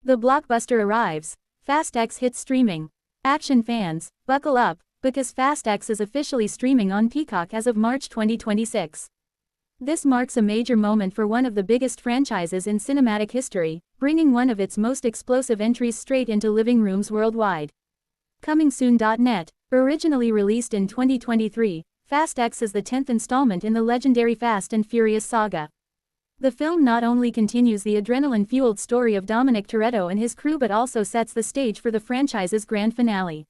The blockbuster arrives. Fast X hits streaming. Action fans, buckle up, because Fast X is officially streaming on Peacock as of March 2026. This marks a major moment for one of the biggest franchises in cinematic history, bringing one of its most explosive entries straight into living rooms worldwide. Coming soon.net. Originally released in 2023, Fast X is the 10th installment in the legendary Fast and Furious saga. The film not only continues the adrenaline-fueled story of Dominic Toretto and his crew but also sets the stage for the franchise's grand finale.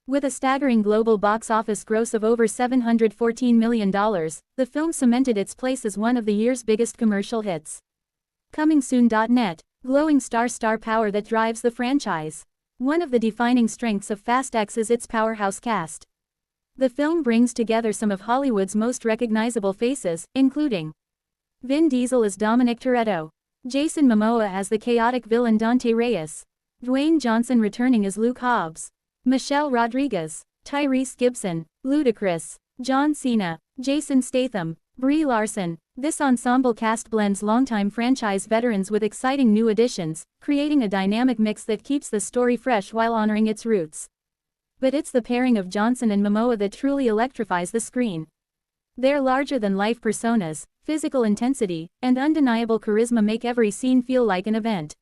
With a staggering global box office gross of over $714 million, the film cemented its place as one of the year's biggest commercial hits. Coming soon.net. Glowing star power that drives the franchise. One of the defining strengths of Fast X is its powerhouse cast. The film brings together some of Hollywood's most recognizable faces, including Vin Diesel as Dominic Toretto, Jason Momoa as the chaotic villain Dante Reyes, Dwayne Johnson returning as Luke Hobbs, Michelle Rodriguez, Tyrese Gibson, Ludacris, John Cena, Jason Statham, Brie Larson. This ensemble cast blends longtime franchise veterans with exciting new additions, creating a dynamic mix that keeps the story fresh while honoring its roots. But it's the pairing of Johnson and Momoa that truly electrifies the screen. Their larger-than-life personas, physical intensity, and undeniable charisma make every scene feel like an event.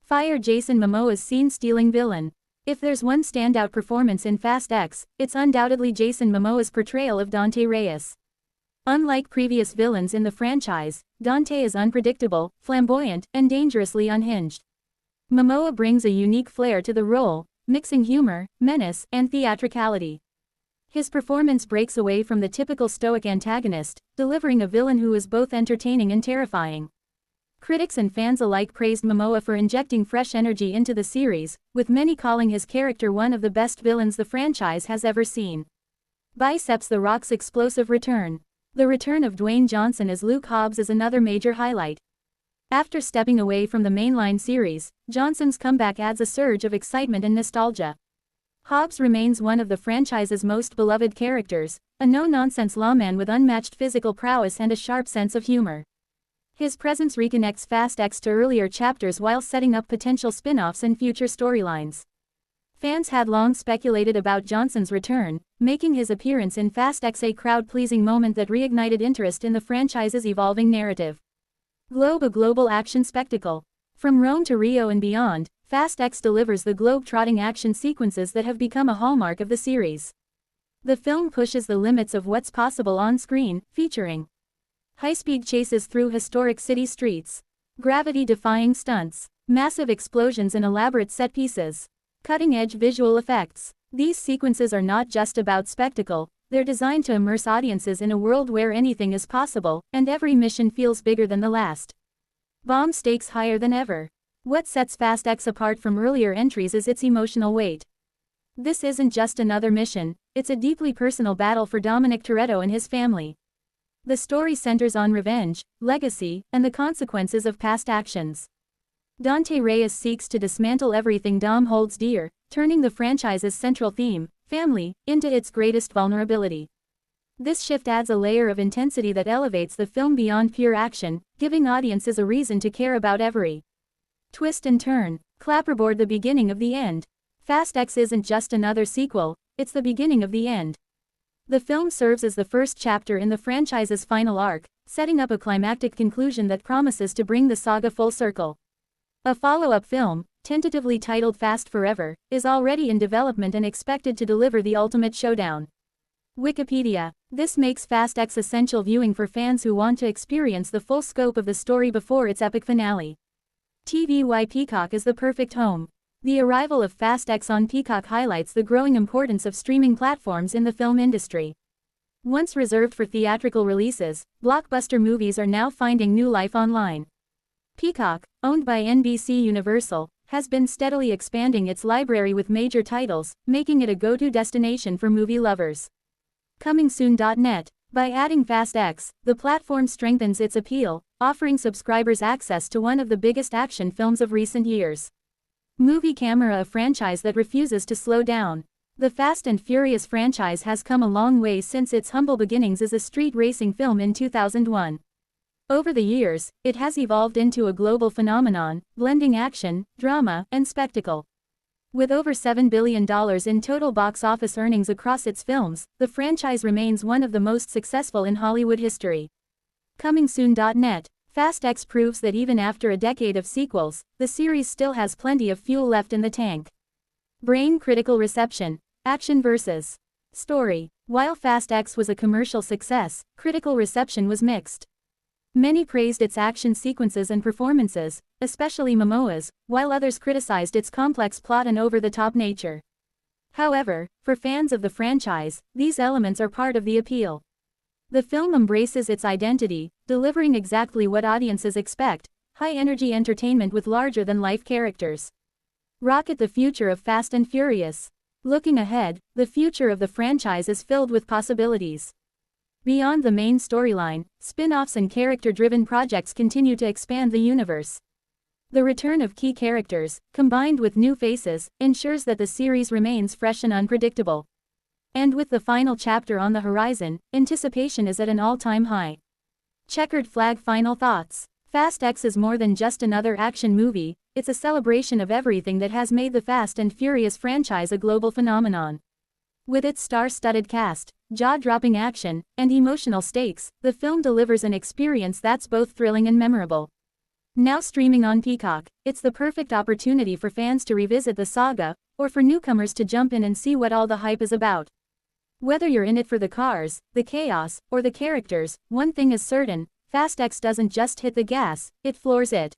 Fire Jason Momoa's scene-stealing villain. If there's one standout performance in Fast X, it's undoubtedly Jason Momoa's portrayal of Dante Reyes. Unlike previous villains in the franchise, Dante is unpredictable, flamboyant, and dangerously unhinged. Momoa brings a unique flair to the role, mixing humor, menace, and theatricality. His performance breaks away from the typical stoic antagonist, delivering a villain who is both entertaining and terrifying. Critics and fans alike praised Momoa for injecting fresh energy into the series, with many calling his character one of the best villains the franchise has ever seen. Biceps The Rock's explosive return. The return of Dwayne Johnson as Luke Hobbs is another major highlight. After stepping away from the mainline series, Johnson's comeback adds a surge of excitement and nostalgia. Hobbs remains one of the franchise's most beloved characters, a no-nonsense lawman with unmatched physical prowess and a sharp sense of humor. His presence reconnects Fast X to earlier chapters while setting up potential spin-offs and future storylines. Fans had long speculated about Johnson's return, making his appearance in Fast X a crowd-pleasing moment that reignited interest in the franchise's evolving narrative. A global action spectacle. From Rome to Rio and beyond, Fast X delivers the globe-trotting action sequences that have become a hallmark of the series. The film pushes the limits of what's possible on screen, featuring high-speed chases through historic city streets, gravity-defying stunts, massive explosions and elaborate set pieces, cutting-edge visual effects. These sequences are not just about spectacle, they're designed to immerse audiences in a world where anything is possible, and every mission feels bigger than the last. Bomb stakes higher than ever. What sets Fast X apart from earlier entries is its emotional weight. This isn't just another mission, it's a deeply personal battle for Dominic Toretto and his family. The story centers on revenge, legacy, and the consequences of past actions. Dante Reyes seeks to dismantle everything Dom holds dear, turning the franchise's central theme, family, into its greatest vulnerability. This shift adds a layer of intensity that elevates the film beyond pure action, giving audiences a reason to care about every twist and turn. Clapperboard The beginning of the end. Fast X isn't just another sequel, it's the beginning of the end. The film serves as the first chapter in the franchise's final arc, setting up a climactic conclusion that promises to bring the saga full circle. A follow-up film, tentatively titled Fast Forever, is already in development and expected to deliver the ultimate showdown. Wikipedia. This makes Fast X essential viewing for fans who want to experience the full scope of the story before its epic finale. TVY Peacock is the perfect home. The arrival of Fast X on Peacock highlights the growing importance of streaming platforms in the film industry. Once reserved for theatrical releases, blockbuster movies are now finding new life online. Peacock, owned by NBC Universal, has been steadily expanding its library with major titles, making it a go-to destination for movie lovers. Coming soon.net. By adding Fast X, the platform strengthens its appeal, offering subscribers access to one of the biggest action films of recent years. Movie Camera, a franchise that refuses to slow down. The Fast and Furious franchise has come a long way since its humble beginnings as a street racing film in 2001. Over the years, it has evolved into a global phenomenon, blending action, drama, and spectacle. With over $7 billion in total box office earnings across its films, the franchise remains one of the most successful in Hollywood history. Coming soon.net, Fast X proves that even after a decade of sequels, the series still has plenty of fuel left in the tank. Brain critical reception. Action vs. story. While Fast X was a commercial success, critical reception was mixed. Many praised its action sequences and performances, especially Momoa's, while others criticized its complex plot and over-the-top nature. However, for fans of the franchise, these elements are part of the appeal. The film embraces its identity, delivering exactly what audiences expect: high-energy entertainment with larger-than-life characters. Rocket the future of Fast and Furious. Looking ahead, the future of the franchise is filled with possibilities. Beyond the main storyline, spin-offs and character-driven projects continue to expand the universe. The return of key characters, combined with new faces, ensures that the series remains fresh and unpredictable. And with the final chapter on the horizon, anticipation is at an all-time high. Checkered flag. Final thoughts. Fast X is more than just another action movie, it's a celebration of everything that has made the Fast and Furious franchise a global phenomenon. With its star-studded cast, jaw-dropping action, and emotional stakes, the film delivers an experience that's both thrilling and memorable. Now streaming on Peacock, it's the perfect opportunity for fans to revisit the saga, or for newcomers to jump in and see what all the hype is about. Whether you're in it for the cars, the chaos, or the characters, one thing is certain: Fast X doesn't just hit the gas, it floors it.